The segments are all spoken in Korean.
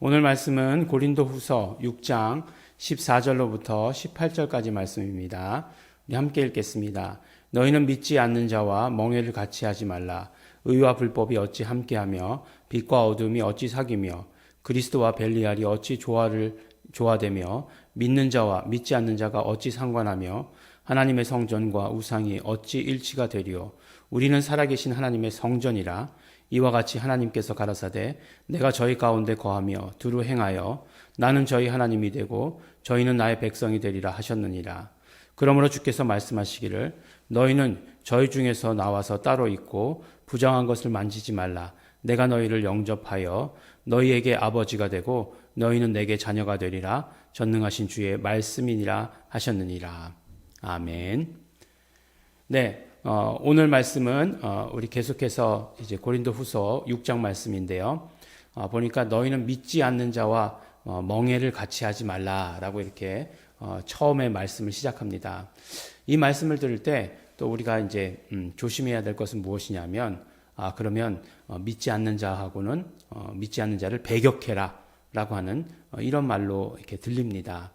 오늘 말씀은 고린도후서 6장 14절로부터 18절까지 말씀입니다. 우리 함께 읽겠습니다. 너희는 믿지 않는 자와 멍에를 같이 하지 말라. 의와 불법이 어찌 함께하며 빛과 어둠이 어찌 사귀며 그리스도와 벨리알이 어찌 조화되며 믿는 자와 믿지 않는 자가 어찌 상관하며 하나님의 성전과 우상이 어찌 일치가 되리요. 우리는 살아계신 하나님의 성전이라. 이와 같이 하나님께서 가라사대 내가 저희 가운데 거하며 두루 행하여 나는 저희 하나님이 되고 저희는 나의 백성이 되리라 하셨느니라. 그러므로 주께서 말씀하시기를 너희는 저희 중에서 나와서 따로 있고 부정한 것을 만지지 말라. 내가 너희를 영접하여 너희에게 아버지가 되고 너희는 내게 자녀가 되리라. 전능하신 주의 말씀이니라 하셨느니라. 아멘. 네. 오늘 말씀은 우리 계속해서 이제 고린도후서 6장 말씀인데요. 보니까 너희는 믿지 않는 자와 멍에를 같이 하지 말라라고 이렇게 처음에 말씀을 시작합니다. 이 말씀을 들을 때 또 우리가 이제 조심해야 될 것은 무엇이냐면 그러면 믿지 않는 자하고는 믿지 않는 자를 배격해라라고 하는 이런 말로 이렇게 들립니다.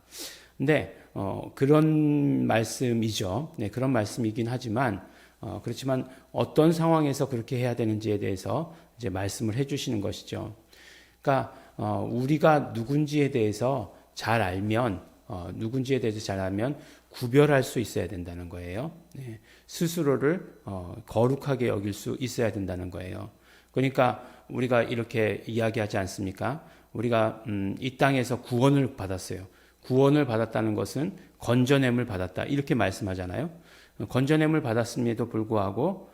근데 그런 말씀이죠. 네, 그런 말씀이긴 하지만 그렇지만 어떤 상황에서 그렇게 해야 되는지에 대해서 이제 말씀을 해주시는 것이죠. 그러니까 우리가 누군지에 대해서 잘 알면 구별할 수 있어야 된다는 거예요. 네, 스스로를 거룩하게 여길 수 있어야 된다는 거예요. 그러니까 우리가 이렇게 이야기하지 않습니까? 우리가 이 땅에서 구원을 받았어요. 구원을 받았다는 것은 건져냄을 받았다 이렇게 말씀하잖아요. 건져냄을 받았음에도 불구하고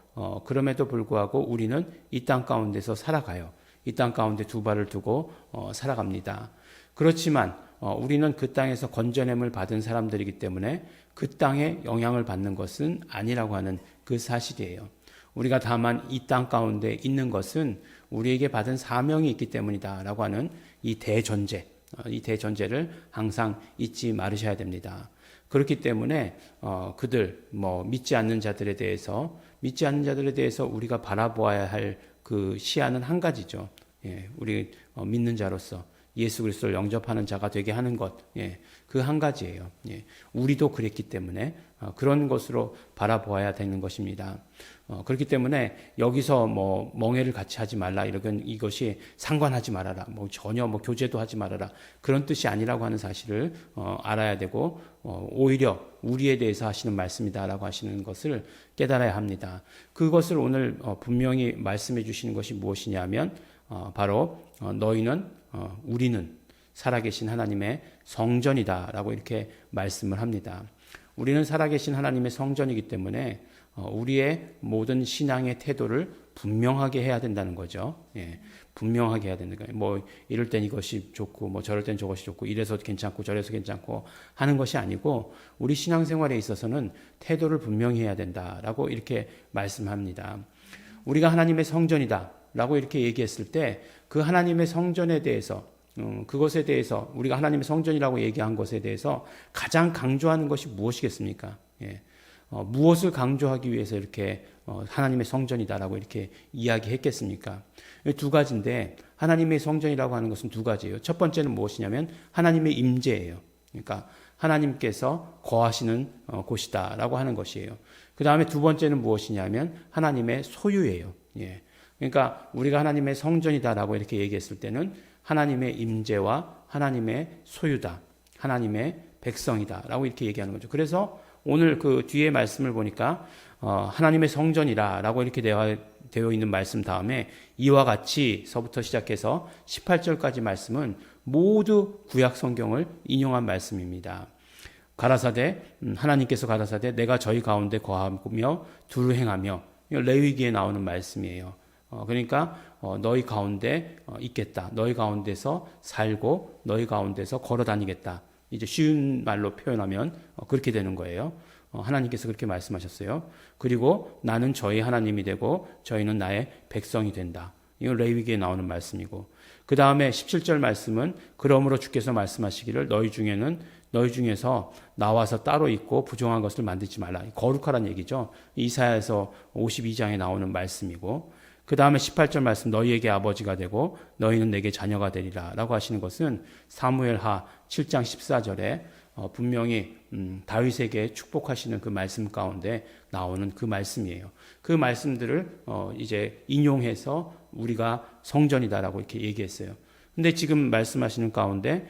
그럼에도 불구하고 우리는 이 땅 가운데서 살아가요. 이 땅 가운데 두 발을 두고 살아갑니다. 그렇지만 우리는 그 땅에서 건져냄을 받은 사람들이기 때문에 그 땅에 영향을 받는 것은 아니라고 하는 그 사실이에요. 우리가 다만 이 땅 가운데 있는 것은 우리에게 받은 사명이 있기 때문이다라고 하는 이 대전제를 항상 잊지 말으셔야 됩니다. 그렇기 때문에 그들 믿지 않는 자들에 대해서 우리가 바라보아야 할 그 시야는 한 가지죠. 예, 우리 믿는 자로서 예수 그리스도를 영접하는 자가 되게 하는 것, 그 한 가지예요. 예, 우리도 그랬기 때문에 그런 것으로 바라보아야 되는 것입니다. 그렇기 때문에 여기서 멍에를 같이 하지 말라 이것이 상관하지 말아라, 전혀 교제도 하지 말아라 그런 뜻이 아니라고 하는 사실을 알아야 되고 오히려 우리에 대해서 하시는 말씀이다라고 하시는 것을 깨달아야 합니다. 그것을 오늘 분명히 말씀해 주시는 것이 무엇이냐면 바로 우리는 살아계신 하나님의 성전이다라고 이렇게 말씀을 합니다. 우리는 살아계신 하나님의 성전이기 때문에 우리의 모든 신앙의 태도를 분명하게 해야 된다는 거죠. 예, 분명하게 해야 된다는 거예요. 이럴 땐 이것이 좋고 저럴 땐 저것이 좋고 이래서 괜찮고 저래서 괜찮고 하는 것이 아니고 우리 신앙생활에 있어서는 태도를 분명히 해야 된다라고 이렇게 말씀합니다. 우리가 하나님의 성전이다라고 이렇게 얘기했을 때 그 하나님의 성전에 대해서 그것에 대해서 우리가 하나님의 성전이라고 얘기한 것에 대해서 가장 강조하는 것이 무엇이겠습니까? 예. 무엇을 강조하기 위해서 이렇게 하나님의 성전이다라고 이렇게 이야기했겠습니까? 두 가지인데 하나님의 성전이라고 하는 것은 두 가지예요. 첫 번째는 무엇이냐면 하나님의 임재예요. 그러니까 하나님께서 거하시는 곳이다라고 하는 것이에요. 그 다음에 두 번째는 무엇이냐면 하나님의 소유예요. 예. 그러니까 우리가 하나님의 성전이다라고 이렇게 얘기했을 때는 하나님의 임재와 하나님의 소유다, 하나님의 백성이다라고 이렇게 얘기하는 거죠. 그래서 오늘 그 뒤에 말씀을 보니까 하나님의 성전이라라고 이렇게 되어 있는 말씀 다음에 이와 같이 서부터 시작해서 18절까지 말씀은 모두 구약 성경을 인용한 말씀입니다. 하나님께서 가라사대 내가 저희 가운데 거하며 두루 행하며 레위기에 나오는 말씀이에요. 그러니까 너희 가운데 있겠다. 너희 가운데서 살고 너희 가운데서 걸어 다니겠다. 이제 쉬운 말로 표현하면 그렇게 되는 거예요. 하나님께서 그렇게 말씀하셨어요. 그리고 나는 저희 하나님이 되고 저희는 나의 백성이 된다. 이건 레위기에 나오는 말씀이고 그 다음에 17절 말씀은 그러므로 주께서 말씀하시기를 너희 중에서 나와서 따로 있고 부정한 것을 만들지 말라. 거룩하란 얘기죠. 이사야에서 52장에 나오는 말씀이고 그 다음에 18절 말씀 너희에게 아버지가 되고 너희는 내게 자녀가 되리라 라고 하시는 것은 사무엘하 7장 14절에 분명히 다윗에게 축복하시는 그 말씀 가운데 나오는 그 말씀이에요. 그 말씀들을 이제 인용해서 우리가 성전이다라고 이렇게 얘기했어요. 근데 지금 말씀하시는 가운데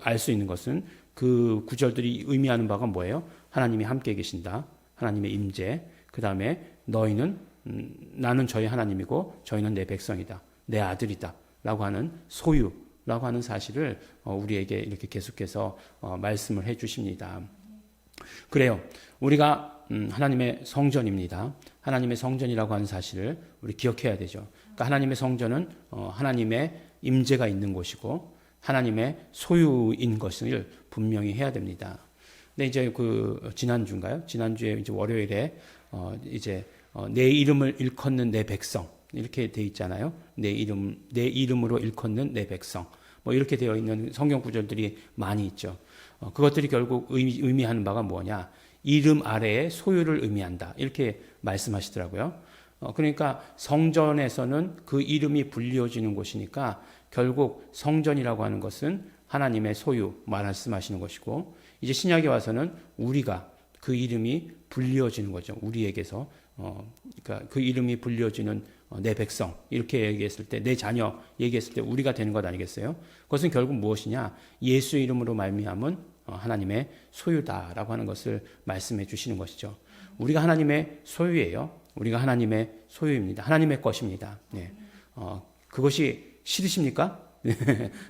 알 수 있는 것은 그 구절들이 의미하는 바가 뭐예요? 하나님이 함께 계신다. 하나님의 임재. 그 다음에 너희는 나는 저희 하나님이고 저희는 내 백성이다. 내 아들이다. 라고 하는 소유라고 하는 사실을 우리에게 이렇게 계속해서 말씀을 해 주십니다. 그래요. 우리가 하나님의 성전입니다. 하나님의 성전이라고 하는 사실을 우리 기억해야 되죠. 그러니까 하나님의 성전은 하나님의 임재가 있는 곳이고 하나님의 소유인 것을 분명히 해야 됩니다. 근데 이제 지난주인가요? 지난주에 이제 월요일에 내 이름을 일컫는 내 백성 이렇게 돼 있잖아요. 내 이름으로 일컫는 내 백성. 뭐 이렇게 되어 있는 성경 구절들이 많이 있죠. 그것들이 결국 의미하는 바가 뭐냐? 이름 아래에 소유를 의미한다. 이렇게 말씀하시더라고요. 그러니까 성전에서는 그 이름이 불리어지는 곳이니까 결국 성전이라고 하는 것은 하나님의 소유 말씀하시는 것이고 이제 신약에 와서는 우리가 그 이름이 불리어지는 거죠. 우리에게서 그러니까 그 이름이 불리어지는 내 백성 이렇게 얘기했을 때 내 자녀 얘기했을 때 우리가 되는 것 아니겠어요? 그것은 결국 무엇이냐? 예수 이름으로 말미암은 하나님의 소유다라고 하는 것을 말씀해 주시는 것이죠. 우리가 하나님의 소유예요. 우리가 하나님의 소유입니다. 하나님의 것입니다. 네. 그것이 싫으십니까?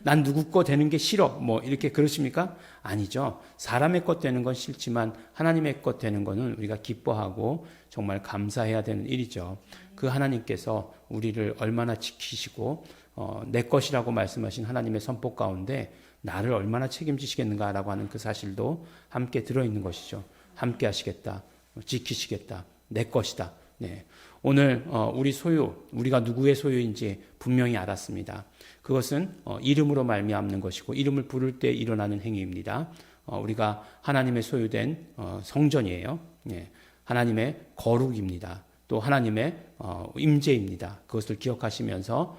난 누구 거 되는 게 싫어. 뭐 이렇게 그러십니까? 아니죠. 사람의 것 되는 건 싫지만 하나님의 것 되는 거는 우리가 기뻐하고 정말 감사해야 되는 일이죠. 그 하나님께서 우리를 얼마나 지키시고 내 것이라고 말씀하신 하나님의 선포 가운데 나를 얼마나 책임지시겠는가라고 하는 그 사실도 함께 들어있는 것이죠. 함께 하시겠다. 지키시겠다. 내 것이다. 네. 오늘 우리 소유, 우리가 누구의 소유인지 분명히 알았습니다. 그것은 이름으로 말미암는 것이고 이름을 부를 때 일어나는 행위입니다. 우리가 하나님의 소유된 성전이에요. 네. 하나님의 거룩입니다. 또 하나님의 임재입니다. 그것을 기억하시면서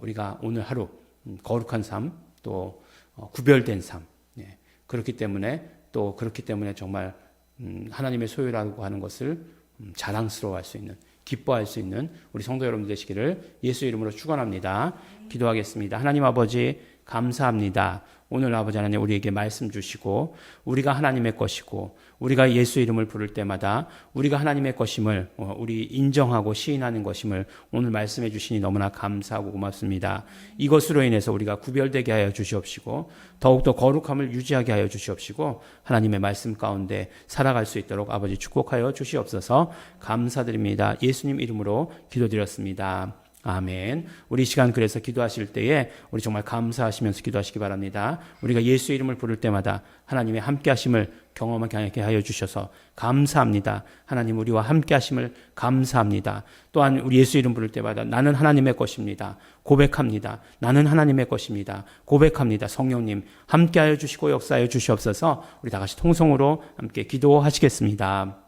우리가 오늘 하루 거룩한 삶, 또 구별된 삶, 네. 그렇기 때문에 정말 하나님의 소유라고 하는 것을 자랑스러워할 수 있는, 기뻐할 수 있는 우리 성도 여러분 되시기를 예수 이름으로 축원합니다. 기도하겠습니다. 하나님 아버지 감사합니다. 오늘 아버지 하나님 우리에게 말씀 주시고 우리가 하나님의 것이고 우리가 예수 이름을 부를 때마다 우리가 하나님의 것임을 우리 인정하고 시인하는 것임을 오늘 말씀해 주시니 너무나 감사하고 고맙습니다. 이것으로 인해서 우리가 구별되게 하여 주시옵시고 더욱더 거룩함을 유지하게 하여 주시옵시고 하나님의 말씀 가운데 살아갈 수 있도록 아버지 축복하여 주시옵소서. 감사드립니다. 예수님 이름으로 기도드렸습니다. 아멘. 우리 시간 그래서 기도하실 때에 우리 정말 감사하시면서 기도하시기 바랍니다. 우리가 예수 이름을 부를 때마다 하나님의 함께 하심을 경험하게 하여 주셔서 감사합니다. 하나님 우리와 함께 하심을 감사합니다. 또한 우리 예수 이름 부를 때마다 나는 하나님의 것입니다. 고백합니다. 나는 하나님의 것입니다. 고백합니다. 성령님 함께 하여 주시고 역사하여 주시옵소서. 우리 다 같이 통성으로 함께 기도하시겠습니다.